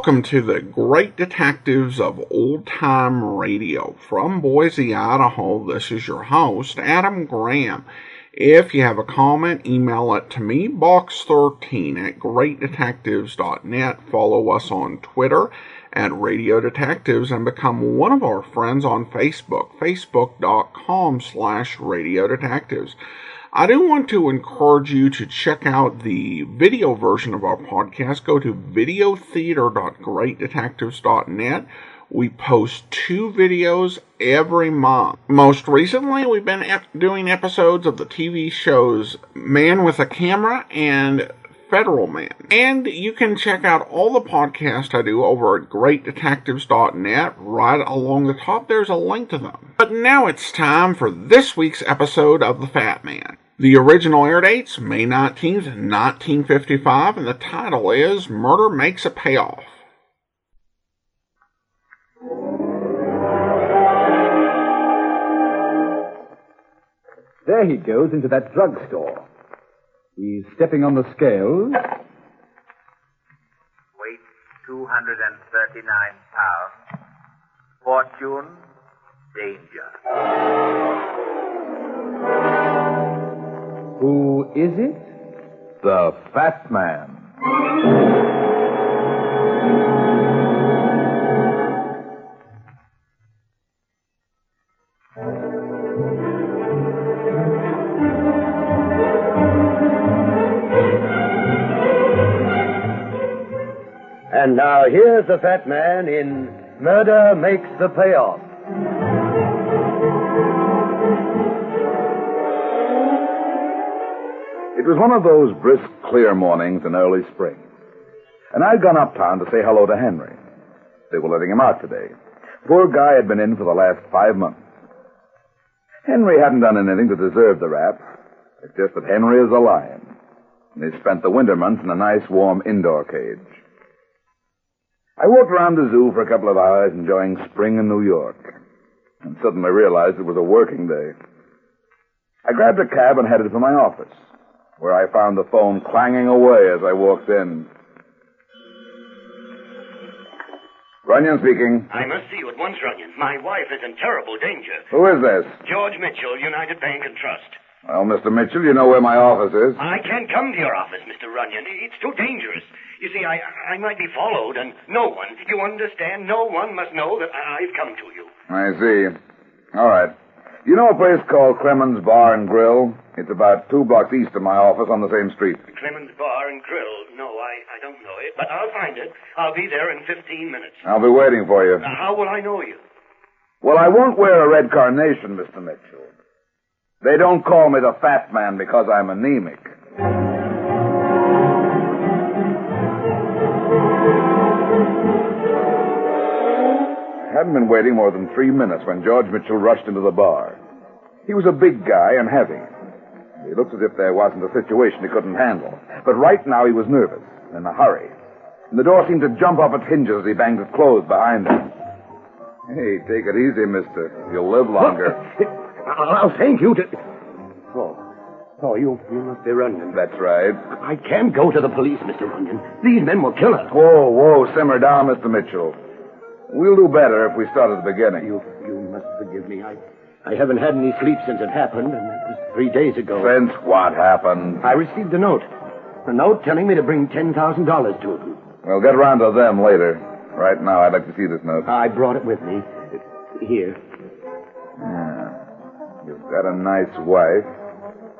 Welcome to the Great Detectives of Old Time Radio. From Boise, Idaho, this is your host, Adam Graham. If you have a comment, email it to me, box13@greatdetectives.net. Follow us on Twitter at Radio Detectives and become one of our friends on Facebook, facebook.com/Radio Detectives. I do want to encourage you to check out the video version of our podcast. Go to videotheater.greatdetectives.net. We post 2 videos every month. Most recently, we've been doing episodes of the TV shows Man with a Camera and Federal Man. And you can check out all the podcasts I do over at greatdetectives.net. Right along the top, there's a link to them. But now it's time for this week's episode of The Fat Man. The original air date's May 19th, 1955, and the title is Murder Makes a Payoff. There he goes into that drugstore. He's stepping on the scales. Weight 239 pounds. Fortune, danger. Who is it? The Fat Man. And now here's the Fat Man in Murder Makes the Payoff. It was one of those brisk, clear mornings in early spring. And I'd gone uptown to say hello to Henry. They were letting him out today. Poor guy had been in for the last 5 months. Henry hadn't done anything to deserve the rap. It's just that Henry is a lion. And he spent the winter months in a nice, warm indoor cage. I walked around the zoo for a couple of hours enjoying spring in New York. And suddenly realized it was a working day. I grabbed a cab and headed for my office, where I found the phone clanging away as I walked in. Runyon speaking. I must see you at once, Runyon. My wife is in terrible danger. Who is this? George Mitchell, United Bank and Trust. Well, Mr. Mitchell, you know where my office is. I can't come to your office, Mr. Runyon. It's too dangerous. You see, I might be followed, and no one, you understand, no one must know that I've come to you. I see. All right. You know a place called Clemens Bar and Grill? It's about 2 blocks east of my office on the same street. Clemens Bar and Grill? No, I don't know it, but I'll find it. I'll be there in 15 minutes. I'll be waiting for you. How will I know you? Well, I won't wear a red carnation, Mr. Mitchell. They don't call me the Fat Man because I'm anemic. I hadn't been waiting more than 3 minutes when George Mitchell rushed into the bar. He was a big guy and heavy. He looked as if there wasn't a situation he couldn't handle. But right now he was nervous, in a hurry. And the door seemed to jump off its hinges as he banged it closed behind him. Hey, take it easy, mister. You'll live longer. I'll thank you to... Oh, you must be Runyon. That's right. I can't go to the police, Mr. Runyon. These men will kill us. Whoa, simmer down, Mr. Mitchell. We'll do better if we start at the beginning. You must forgive me. I haven't had any sleep since it happened, and it was 3 days ago. Since what happened? I received a note. A note telling me to bring $10,000 to him. We'll get around to them later. Right now, I'd like to see this note. I brought it with me. Here. Yeah. You've got a nice wife.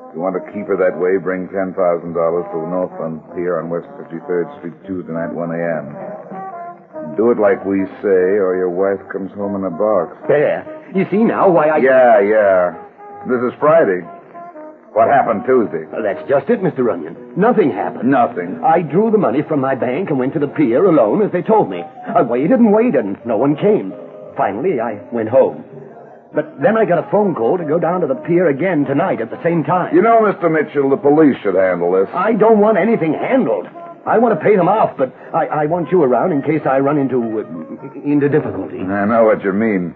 If you want to keep her that way, bring $10,000 to the Northland Pier on West 53rd Street Tuesday night, 1 a.m. Do it like we say, or your wife comes home in a box. There. You see now why I... Yeah. This is Friday. What happened Tuesday? Well, that's just it, Mr. Runyon. Nothing happened. Nothing. I drew the money from my bank and went to the pier alone, as they told me. I waited and waited, and no one came. Finally, I went home. But then I got a phone call to go down to the pier again tonight at the same time. You know, Mr. Mitchell, the police should handle this. I don't want anything handled. I want to pay them off, but I want you around in case I run into difficulty. I know what you mean.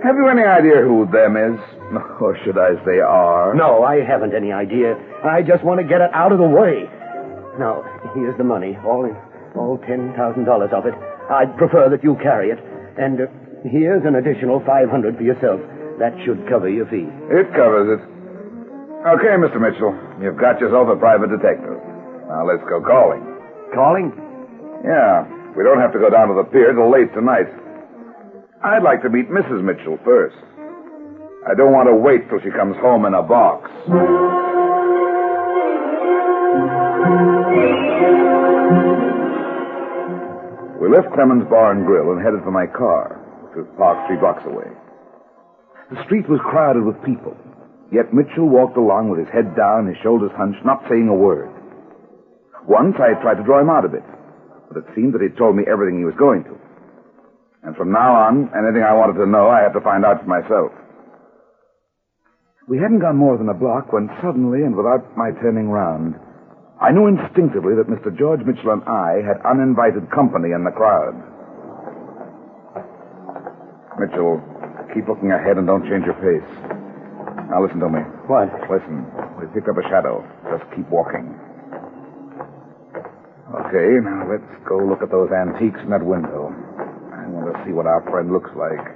Have you any idea who them is? Or should I say are? No, I haven't any idea. I just want to get it out of the way. Now, here's the money, all All $10,000 of it. I'd prefer that you carry it. And here's an additional $500 for yourself. That should cover your fee. It covers it. Okay, Mr. Mitchell. You've got yourself a private detective. Now let's go calling. Calling? Yeah. We don't have to go down to the pier till late tonight. I'd like to meet Mrs. Mitchell first. I don't want to wait till she comes home in a box. We left Clemens Bar and Grill and headed for my car, which was parked 3 blocks away. The street was crowded with people, yet Mitchell walked along with his head down, his shoulders hunched, not saying a word. Once I tried to draw him out a bit, but it seemed that he'd told me everything he was going to. And from now on, anything I wanted to know, I had to find out for myself. We hadn't gone more than a block when suddenly, and without my turning round, I knew instinctively that Mr. George Mitchell and I had uninvited company in the crowd. Mitchell, keep looking ahead and don't change your pace. Now listen to me. What? Listen, we picked up a shadow. Just keep walking. Okay, now let's go look at those antiques in that window. I want to see what our friend looks like.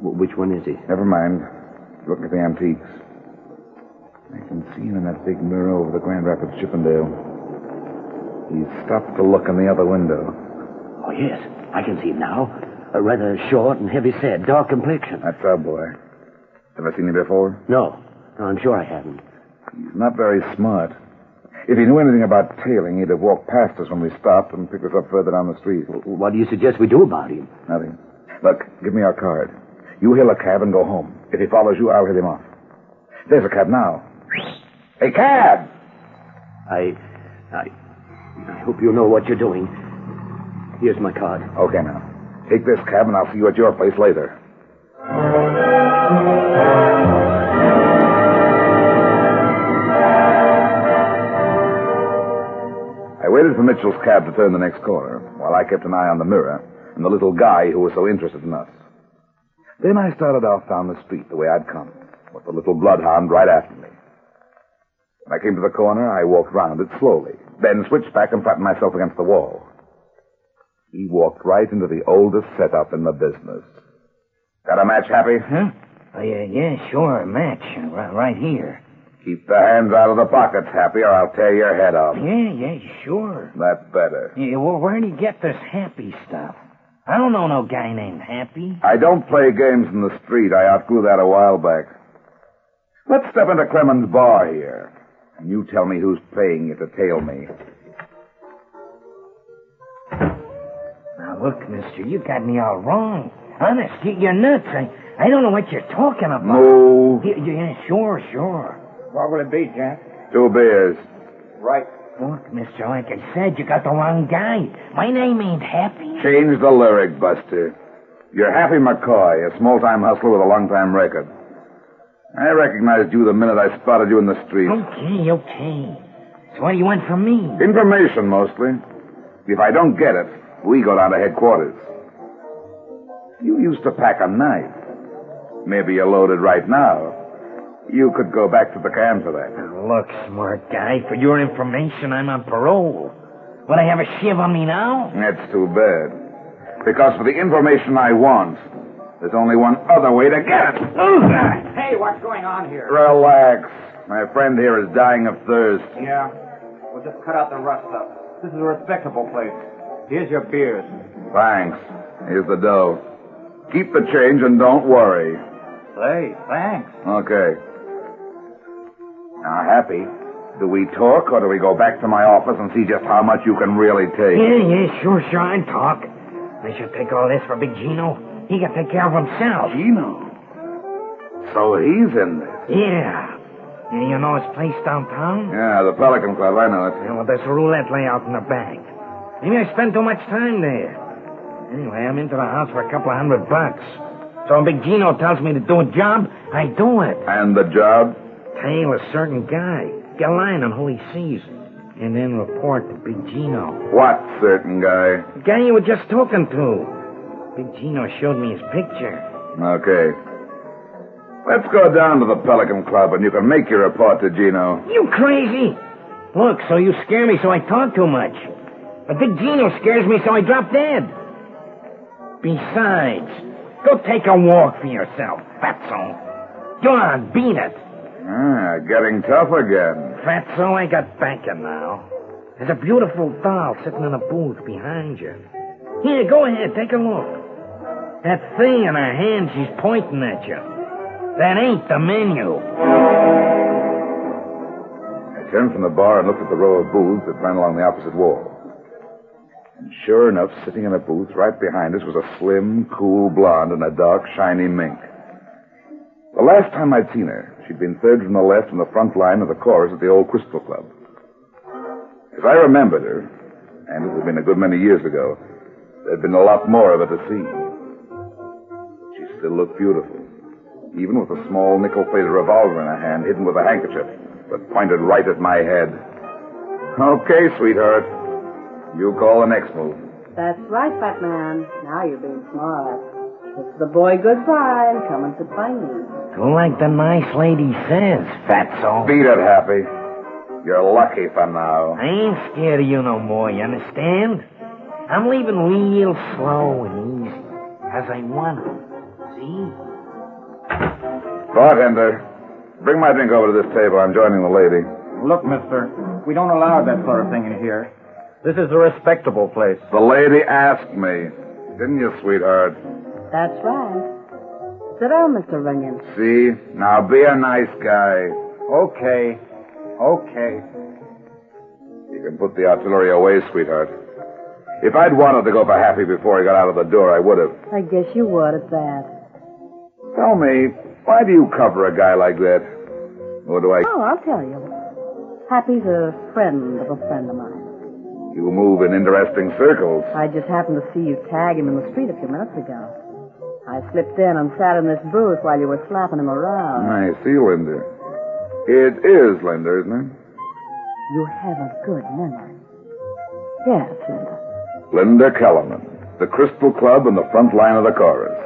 Which one is he? Never mind. Look at the antiques. I can see him in that big mirror over the Grand Rapids Chippendale. He's stopped to look in the other window. Oh, yes. I can see him now. A rather short and heavy-set, dark complexion. That's our boy. Ever seen him before? No, I'm sure I haven't. He's not very smart. If he knew anything about tailing, he'd have walked past us when we stopped and picked us up further down the street. What do you suggest we do about him? Nothing. Look, give me our card. You hail a cab and go home. If he follows you, I'll hit him off. There's a cab now. Hey, cab! I hope you know what you're doing. Here's my card. Okay, now. Take this cab and I'll see you at your place later. I waited for Mitchell's cab to turn the next corner while I kept an eye on the mirror and the little guy who was so interested in us. Then I started off down the street the way I'd come, with the little bloodhound right after me. When I came to the corner, I walked round it slowly, then switched back and flattened myself against the wall. He walked right into the oldest setup in the business. Got a match, Happy? Huh? Oh, yeah, sure, a match. Right here. Keep the hands out of the pockets, Happy, or I'll tear your head off. Yeah, sure. That's better. Yeah, well, where do you get this Happy stuff? I don't know no guy named Happy. I don't play games in the street. I outgrew that a while back. Let's step into Clemens' bar here, and you tell me who's paying you to tail me. Now, look, mister, you got me all wrong. Honest, you're nuts. I don't know what you're talking about. Move. Yeah, sure. What will it be, Jack? 2 beers. Right. Look, mister, like I said, you got the wrong guy. My name ain't Happy. Change the lyric, Buster. You're Happy McCoy, a small-time hustler with a long-time record. I recognized you the minute I spotted you in the street. Okay. So what do you want from me? Information, mostly. If I don't get it, we go down to headquarters. You used to pack a knife. Maybe you're loaded right now. You could go back to the can for that. Now, look, smart guy, for your information, I'm on parole. Would I have a shiv on me now? That's too bad. Because for the information I want, there's only one other way to get it. Hey, what's going on here? Relax. My friend here is dying of thirst. Yeah. We'll just cut out the rough stuff. This is a respectable place. Here's your beers. Thanks. Here's the dough. Keep the change and don't worry. Say, thanks. Okay. Now, Happy, do we talk or do we go back to my office and see just how much you can really take? Yeah, sure, I'd talk. I should take all this for Big Gino. He can take care of himself. Gino? So he's in this? Yeah. You know his place downtown? Yeah, the Pelican Club, I know it. Yeah, well, there's a roulette layout in the back. Maybe I spend too much time there. Anyway, I'm into the house for $200. So when Big Gino tells me to do a job, I do it. And the job? Tail a certain guy. Get a line on who he sees. And then report to Big Gino. What certain guy? The guy you were just talking to. Big Gino showed me his picture. Okay. Let's go down to the Pelican Club and you can make your report to Gino. You crazy? Look, so you scare me so I talk too much. But Big Gino scares me so I drop dead. Besides, go take a walk for yourself, fatso. Go on, beat it. Getting tough again. Fatso, I got banking now. There's a beautiful doll sitting in a booth behind you. Here, go ahead, take a look. That thing in her hand, she's pointing at you. That ain't the menu. I turned from the bar and looked at the row of booths that ran along the opposite wall. And sure enough, sitting in a booth right behind us was a slim, cool blonde in a dark, shiny mink. The last time I'd seen her, she'd been third from the left in the front line of the chorus at the old Crystal Club. As I remembered her, and it had been a good many years ago, there'd been a lot more of her to see. She still looked beautiful, even with a small nickel-plated revolver in her hand, hidden with a handkerchief, but pointed right at my head. Okay, sweetheart. You call the next move. That's right, fat man. Now you're being smart. It's the boy goodbye coming to find you. Do like the nice lady says, fatso. Beat it, Happy. You're lucky for now. I ain't scared of you no more, you understand? I'm leaving real slow and easy, as I want to. See? Bartender, bring my drink over to this table. I'm joining the lady. Look, mister, we don't allow that sort of thing in here. This is a respectable place. The lady asked me. Didn't you, sweetheart? That's right. Sit down, Mr. Runyon. See? Now be a nice guy. Okay. You can put the artillery away, sweetheart. If I'd wanted to go for Happy before he got out of the door, I would have. I guess you would at that. Tell me, why do you cover a guy like that? Or do I... Oh, I'll tell you. Happy's a friend of a friend of mine. You move in interesting circles. I just happened to see you tag him in the street a few minutes ago. I slipped in and sat in this booth while you were slapping him around. I see, Linda. It is Linda, isn't it? You have a good memory. Yes, Linda. Linda Kellerman, the Crystal Club in the front line of the chorus.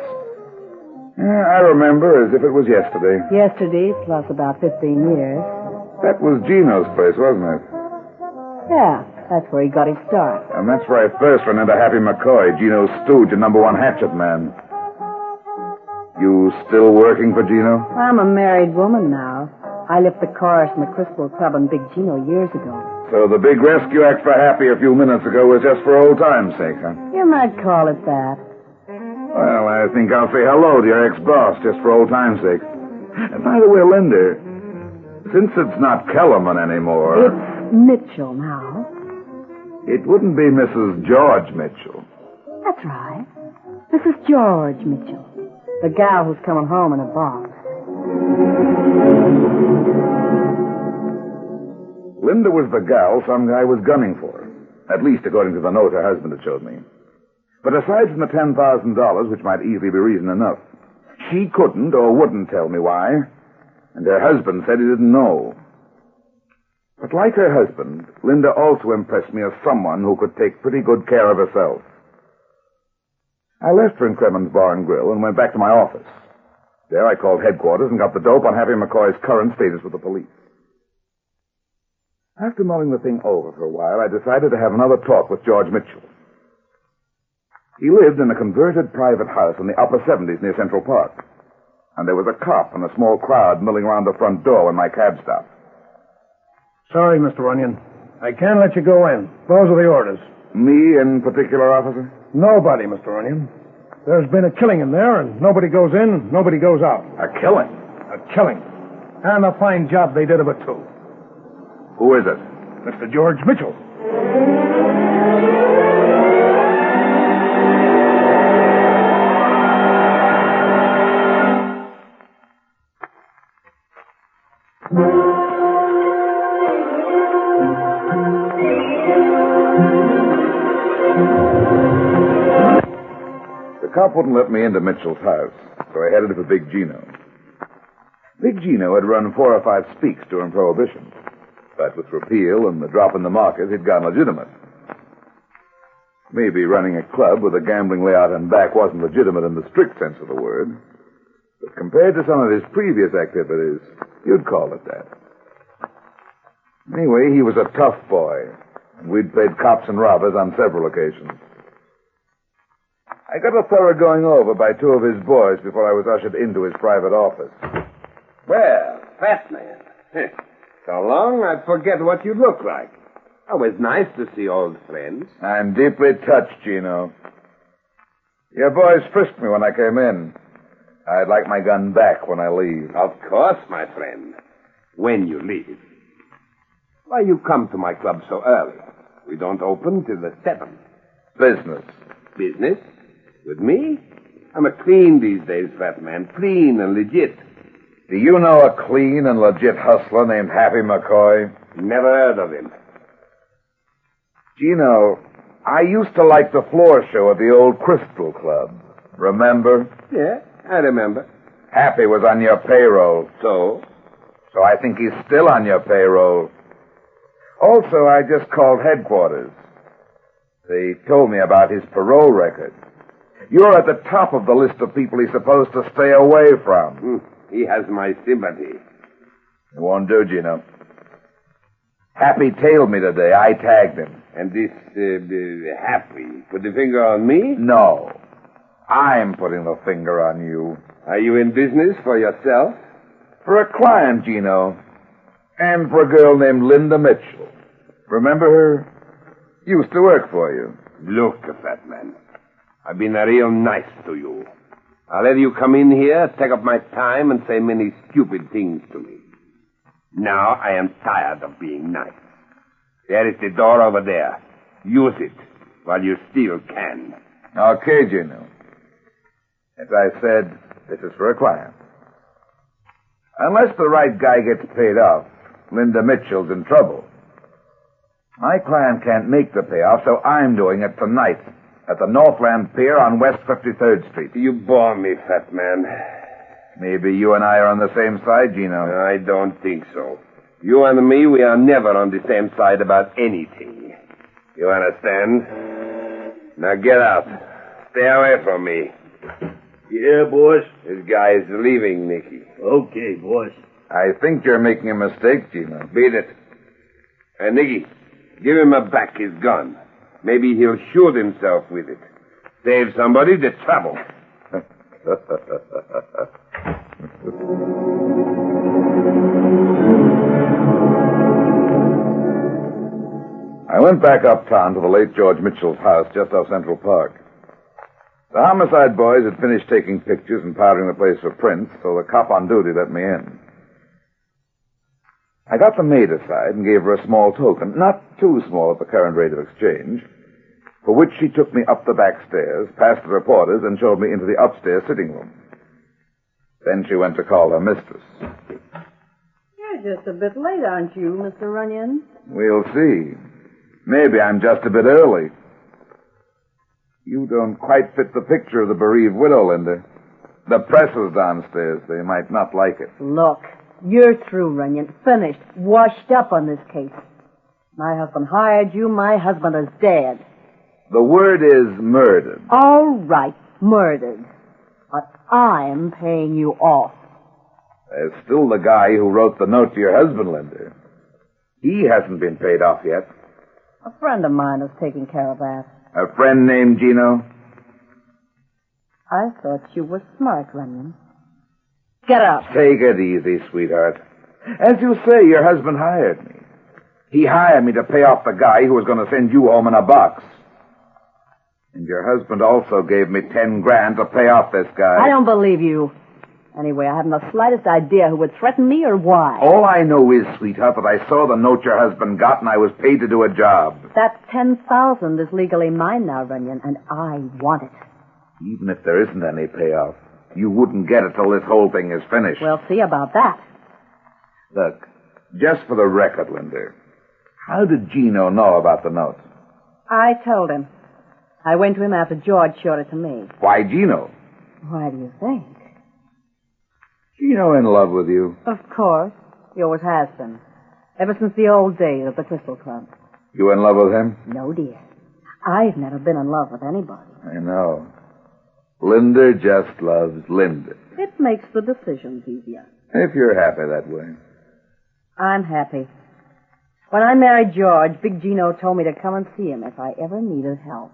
Yeah, I remember as if it was yesterday. Yesterday, plus about 15 years. That was Gino's place, wasn't it? Yeah, that's where he got his start. And that's where I first ran into Happy McCoy, Gino's stooge and #1 hatchet man. You still working for Gino? I'm a married woman now. I left the chorus in the Crystal Club in Big Gino years ago. So the big rescue act for Happy a few minutes ago was just for old time's sake, huh? You might call it that. Well, I think I'll say hello to your ex-boss just for old time's sake. And by the way, Linda, since it's not Kellerman anymore... It's Mitchell now. It wouldn't be Mrs. George Mitchell. That's right. This is George Mitchell, the gal who's coming home in a box. Linda was the gal some guy was gunning for. At least according to the note her husband had showed me. But aside from the $10,000, which might easily be reason enough, she couldn't or wouldn't tell me why, and her husband said he didn't know. But like her husband, Linda also impressed me as someone who could take pretty good care of herself. I left her in Kremen's Bar and Grill and went back to my office. There I called headquarters and got the dope on Happy McCoy's current status with the police. After mulling the thing over for a while, I decided to have another talk with George Mitchell. He lived in a converted private house in the upper 70s near Central Park. And there was a cop and a small crowd milling around the front door when my cab stopped. Sorry, Mr. Runyon. I can't let you go in. Those are the orders. Me in particular, officer? Nobody, Mr. Runyon. There's been a killing in there, and nobody goes in, nobody goes out. A killing? A killing. And a fine job they did of it, too. Who is it? Mr. George Mitchell. The cop wouldn't let me into Mitchell's house, so I headed for Big Gino. Big Gino had run 4 or 5 speaks during Prohibition. But with repeal and the drop in the market, he'd gone legitimate. Maybe running a club with a gambling layout and back wasn't legitimate in the strict sense of the word. But compared to some of his previous activities, you'd call it that. Anyway, he was a tough boy. And we'd played cops and robbers on several occasions. I got a thorough going over by two of his boys before I was ushered into his private office. Well, fat man. So long I'd forget what you look like. Always nice to see old friends. I'm deeply touched, Gino. Your boys frisked me when I came in. I'd like my gun back when I leave. Of course, my friend. When you leave. Why you come to my club so early? We don't open till the 7th. Business. Business? With me? I'm a clean these days, fat man. Clean and legit. Do you know a clean and legit hustler named Happy McCoy? Never heard of him. Gino, I used to like the floor show at the old Crystal Club. Remember? Yeah, I remember. Happy was on your payroll. So? So I think he's still on your payroll. Also, I just called headquarters. They told me about his parole record. You're at the top of the list of people he's supposed to stay away from. He has my sympathy. It won't do, Gino. Happy tailed me today. I tagged him. And this, Happy, put the finger on me? No. I'm putting the finger on you. Are you in business for yourself? For a client, Gino. And for a girl named Linda Mitchell. Remember her? Used to work for you. Look, fat man. I've been real nice to you. I'll let you come in here, take up my time, and say many stupid things to me. Now I am tired of being nice. There is the door over there. Use it while you still can. Okay, Gino. As I said, this is for a client. Unless the right guy gets paid off, Linda Mitchell's in trouble. My client can't make the payoff, so I'm doing it tonight at the Northland Pier on West 53rd Street. You bore me, fat man. Maybe you and I are on the same side, Gino. I don't think so. You and me, we are never on the same side about anything. You understand? Now get out. Stay away from me. Yeah, boss? This guy is leaving, Nicky. Okay, boss. I think you're making a mistake, Gino. Beat it. Hey, Nicky, give him back his gun. Maybe he'll shoot himself with it. Save somebody the trouble. I went back uptown to the late George Mitchell's house just off Central Park. The homicide boys had finished taking pictures and powdering the place for prints, so the cop on duty let me in. I got the maid aside and gave her a small token, not too small at the current rate of exchange, for which she took me up the back stairs, past the reporters, and showed me into the upstairs sitting room. Then she went to call her mistress. You're just a bit late, aren't you, Mr. Runyon? We'll see. Maybe I'm just a bit early. You don't quite fit the picture of the bereaved widow, Linda. The press is downstairs. They might not like it. Look, you're through, Runyon. Finished. Washed up on this case. My husband hired you. My husband is dead. The word is murdered. All right, murdered. But I'm paying you off. There's still the guy who wrote the note to your husband, Linda. He hasn't been paid off yet. A friend of mine is taking care of that. A friend named Gino? I thought you were smart, Runyon. Get up. Take it easy, sweetheart. As you say, your husband hired me. He hired me to pay off the guy who was going to send you home in a box. And your husband also gave me $10,000 to pay off this guy. I don't believe you. Anyway, I haven't the slightest idea who would threaten me or why. All I know is, sweetheart, that I saw the note your husband got and I was paid to do a job. That $10,000 is legally mine now, Runyon, and I want it. Even if there isn't any payoff, you wouldn't get it till this whole thing is finished. We'll see about that. Look, just for the record, Linda, how did Gino know about the note? I told him. I went to him after George showed it to me. Why Gino? Why do you think? Gino in love with you? Of course. He always has been. Ever since the old days at the Crystal Club. You in love with him? No, dear. I've never been in love with anybody. I know. Linda just loves Linda. It makes the decisions easier. If you're happy that way. I'm happy. When I married George, Big Gino told me to come and see him if I ever needed help.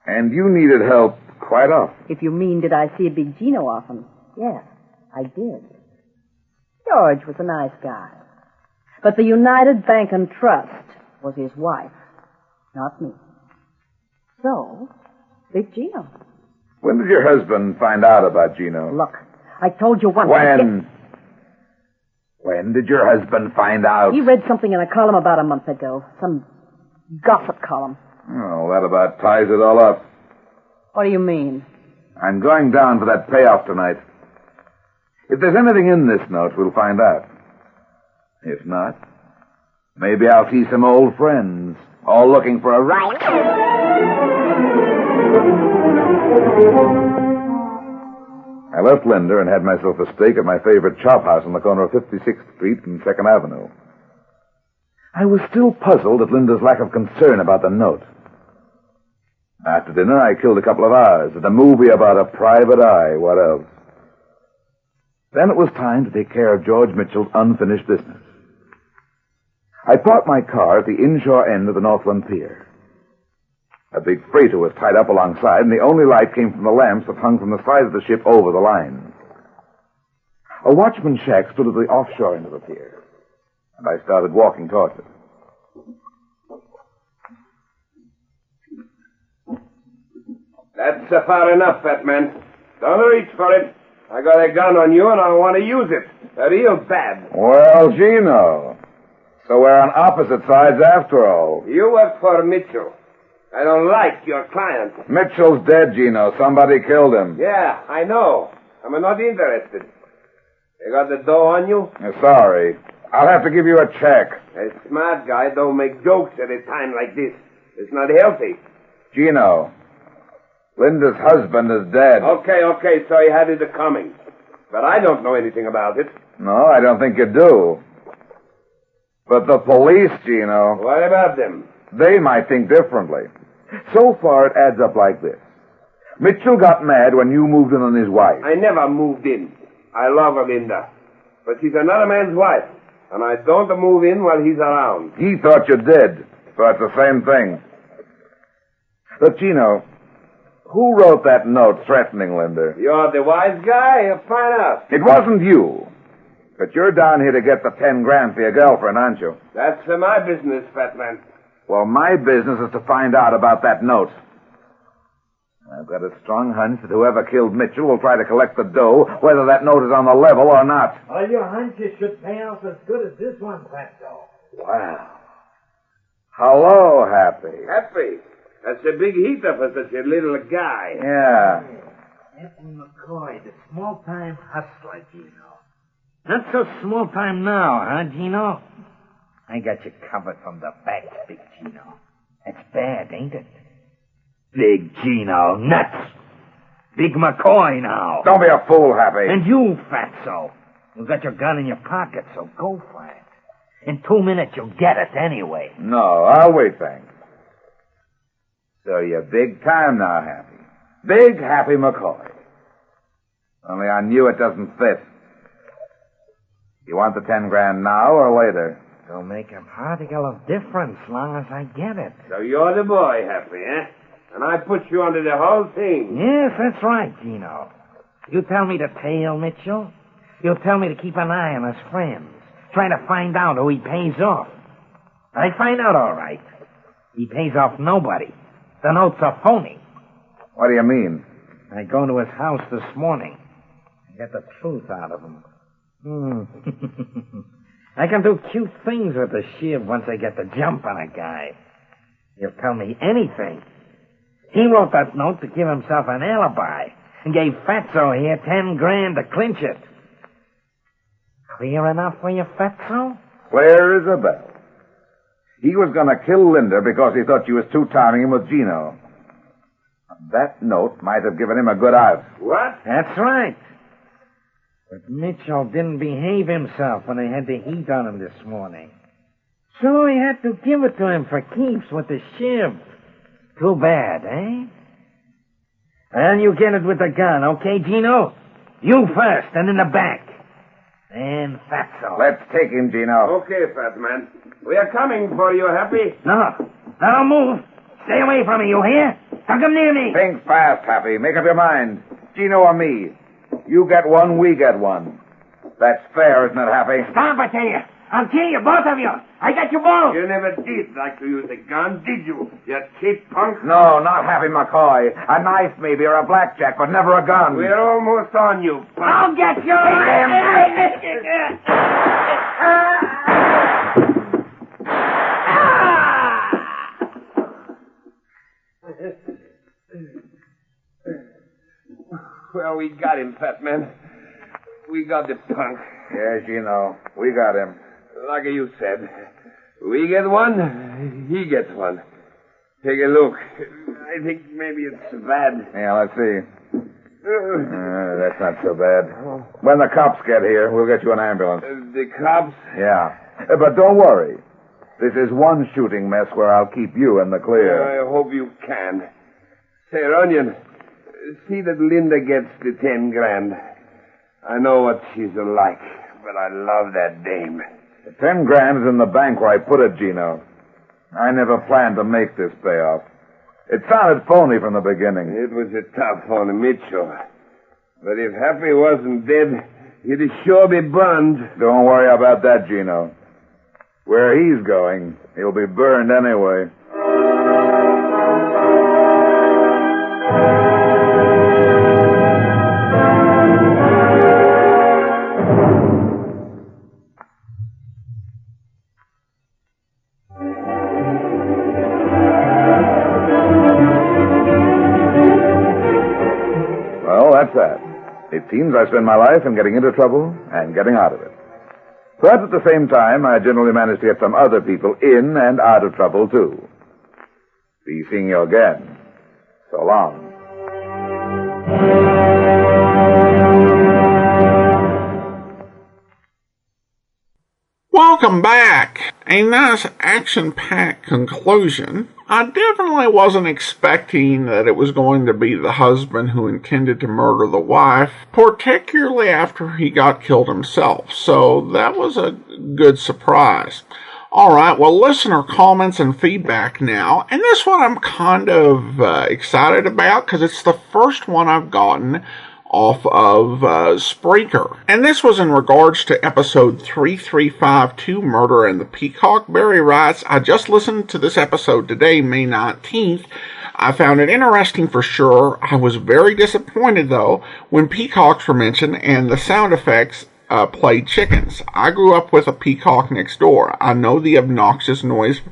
And you needed help quite often. If you mean, did I see Big Gino often? Yes, I did. George was a nice guy. But the United Bank and Trust was his wife, not me. So, Big Gino. When did your husband find out about Gino? Look, I told you once. When did your husband find out? He read something in a column about a month ago. Some gossip column. Oh, that about ties it all up. What do you mean? I'm going down for that payoff tonight. If there's anything in this note, we'll find out. If not, maybe I'll see some old friends, all looking for a ride. I left Linda and had myself a steak at my favorite chop house on the corner of 56th Street and 2nd Avenue. I was still puzzled at Linda's lack of concern about the note. After dinner, I killed a couple of hours at a movie about a private eye. What else? Then it was time to take care of George Mitchell's unfinished business. I parked my car at the inshore end of the Northland Pier. A big freighter was tied up alongside, and the only light came from the lamps that hung from the side of the ship over the line. A watchman's shack stood at the offshore end of the pier, and I started walking towards it. That's far enough, fat man. Don't reach for it. I got a gun on you, and I want to use it. Real bad. Well, Gino, so we're on opposite sides after all. You work for Mitchell. I don't like your client. Mitchell's dead, Gino. Somebody killed him. Yeah, I know. I'm not interested. You got the dough on you? Sorry. I'll have to give you a check. A smart guy don't make jokes at a time like this. It's not healthy. Gino, Linda's husband is dead. Okay, so he had it coming. But I don't know anything about it. No, I don't think you do. But the police, Gino... What about them? They might think differently. So far, it adds up like this. Mitchell got mad when you moved in on his wife. I never moved in. I love Linda. But she's another man's wife. And I don't move in while he's around. He thought you did. So it's the same thing. But, Gino, who wrote that note threatening Linda? You're the wise guy. Find out. It wasn't you. But you're down here to get the 10 grand for your girlfriend, aren't you? That's my business, fat man. Well, my business is to find out about that note. I've got a strong hunch that whoever killed Mitchell will try to collect the dough, whether that note is on the level or not. All your hunches should pay off as good as this one, Fatso. Wow. Hello, Happy. Happy? That's a big heater for such a little guy. Yeah. Happy McCoy, the small-time hustler, Gino. Not so small-time now, huh, Gino? I got you covered from the back, Big Gino. That's bad, ain't it? Big Gino, nuts! Big McCoy now. Don't be a fool, Happy. And you, Fatso. You got your gun in your pocket, so go for it. In 2 minutes, you'll get it anyway. No, I'll wait, thanks. So you're big time now, Happy. Big Happy McCoy. Only on you it doesn't fit. You want the 10 grand now or later? It'll make a particle of difference as long as I get it. So you're the boy, Happy, eh? And I put you under the whole thing. Yes, that's right, Gino. You tell me to tail Mitchell. You tell me to keep an eye on his friends, trying to find out who he pays off. I find out all right. He pays off nobody. The notes are phony. What do you mean? I go to his house this morning and get the truth out of him. I can do cute things with the shiv once I get the jump on a guy. He'll tell me anything. He wrote that note to give himself an alibi and gave Fatso here 10 grand to clinch it. Clear enough for you, Fatso? Clear as a bell. He was going to kill Linda because he thought she was two-timing him with Gino. That note might have given him a good out. What? That's right. But Mitchell didn't behave himself when they had the heat on him this morning. So he had to give it to him for keeps with the shiv. Too bad, eh? Well, you get it with the gun, okay, Gino? You first, and in the back. And fatso. Let's take him, Gino. Okay, fat man. We are coming for you, Happy. No. Don't move. Stay away from me, you hear? Don't come near me. Think fast, Happy. Make up your mind. Gino or me. You get one, we get one. That's fair, isn't it, Happy? Stop, I tell you. I'll kill you, both of you. I got you both. You never did like to use a gun, did you? You cheap punk. No, not Happy McCoy. A knife maybe or a blackjack, but never a gun. We're almost on you, punk. I'll get you. Well, we got him, fat man. We got the punk. Yes, Gino. We got him. Like you said. We get one, he gets one. Take a look. I think maybe it's bad. Yeah, let's see. That's not so bad. When the cops get here, we'll get you an ambulance. The cops? Yeah. But don't worry. This is one shooting mess where I'll keep you in the clear. I hope you can. Say, Runyon, see that Linda gets the 10 grand. I know what she's like, but I love that dame. The 10 grand is in the bank where I put it, Gino. I never planned to make this payoff. It sounded phony from the beginning. It was a tough on Mitchell. But if Happy wasn't dead, he'd sure be burned. Don't worry about that, Gino. Where he's going, he'll be burned anyway. That's that. It seems I spend my life in getting into trouble and getting out of it. But at the same time, I generally manage to get some other people in and out of trouble, too. Be seeing you again. So long. Welcome back. A nice action-packed conclusion. I definitely wasn't expecting that it was going to be the husband who intended to murder the wife, particularly after he got killed himself. So that was a good surprise. Alright, well, listener comments and feedback now. And this one I'm kind of excited about because it's the first one I've gotten off of Spreaker. And this was in regards to episode 3352, Murder in the Peacock. Barry writes, I just listened to this episode today, May 19th. I found it interesting for sure. I was very disappointed, though, when peacocks were mentioned and the sound effects played chickens. I grew up with a peacock next door. I know the obnoxious noise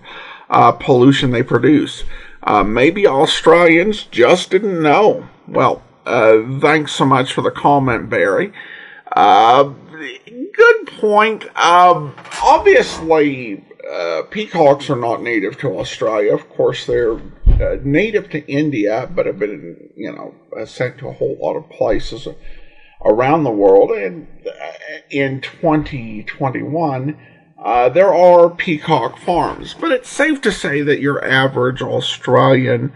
pollution they produce. Maybe Australians just didn't know. Well, thanks so much for the comment, Barry. Good point. Obviously, peacocks are not native to Australia. Of course, they're native to India, but have been, sent to a whole lot of places around the world. And in 2021, there are peacock farms. But it's safe to say that your average Australian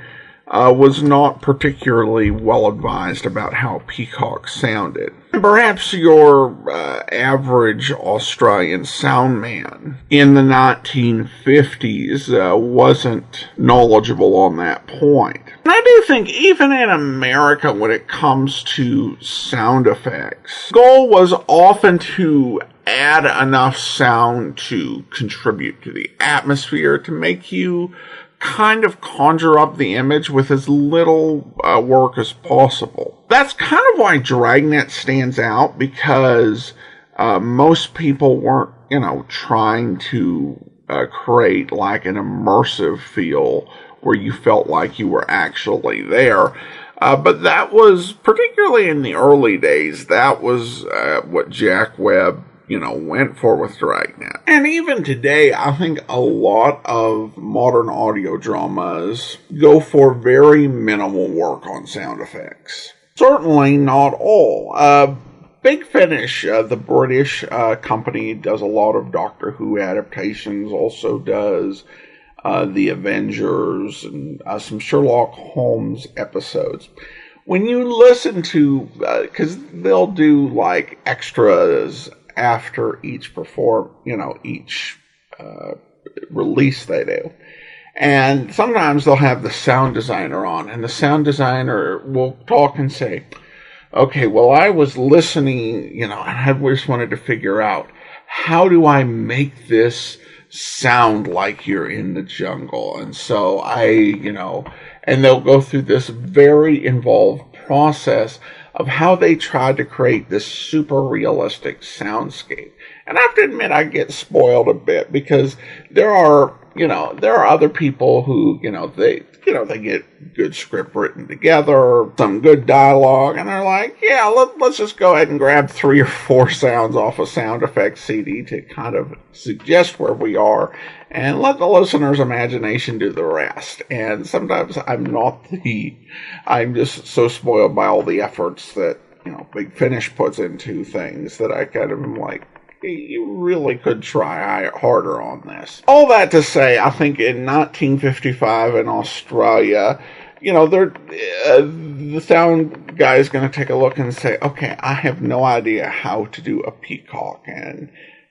was not particularly well advised about how peacocks sounded. Perhaps your average Australian sound man in the 1950s wasn't knowledgeable on that point. And I do think even in America, when it comes to sound effects, the goal was often to add enough sound to contribute to the atmosphere to make you kind of conjure up the image with as little work as possible. That's kind of why Dragnet stands out, because most people weren't, trying to create like an immersive feel where you felt like you were actually there. But that was, particularly in the early days, that was what Jack Webb went for with Dragnet. And even today, I think a lot of modern audio dramas go for very minimal work on sound effects. Certainly not all. Big Finish, the British company, does a lot of Doctor Who adaptations, also does The Avengers, and some Sherlock Holmes episodes. When you listen to, because they'll do like extras after each release they do. And sometimes they'll have the sound designer on, and the sound designer will talk and say, okay, well, I was listening, and I just wanted to figure out, how do I make this sound like you're in the jungle? And so and they'll go through this very involved process of how they tried to create this super realistic soundscape. And I have to admit, I get spoiled a bit, because there are other people who, they get good script written together, some good dialogue, and they're like, yeah, let's just go ahead and grab 3 or 4 sounds off a sound effects CD to kind of suggest where we are, and let the listener's imagination do the rest. And sometimes I'm just so spoiled by all the efforts that, Big Finish puts into things, that I kind of am like, you really could try harder on this. All that to say, I think in 1955 in Australia, the sound guy is going to take a look and say, okay, I have no idea how to do a peacock, and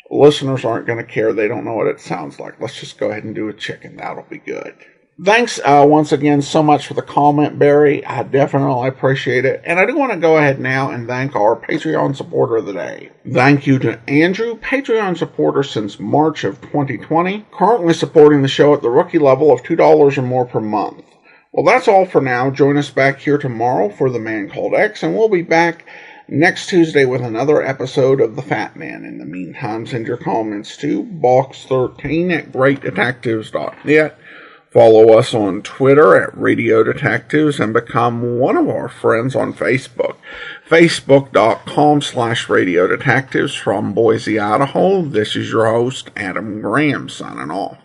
listeners aren't going to care. They don't know what it sounds like. Let's just go ahead and do a chicken. That'll be good. Thanks once again so much for the comment, Barry. I definitely appreciate it. And I do want to go ahead now and thank our Patreon supporter of the day. Thank you to Andrew, Patreon supporter since March of 2020, currently supporting the show at the rookie level of $2 or more per month. Well, that's all for now. Join us back here tomorrow for The Man Called X, and we'll be back next Tuesday with another episode of The Fat Man. In the meantime, send your comments to box13@greatdetectives.net. Follow us on Twitter at Radio Detectives, and become one of our friends on Facebook. Facebook.com/Radio Detectives. From Boise, Idaho, this is your host, Adam Graham, signing off.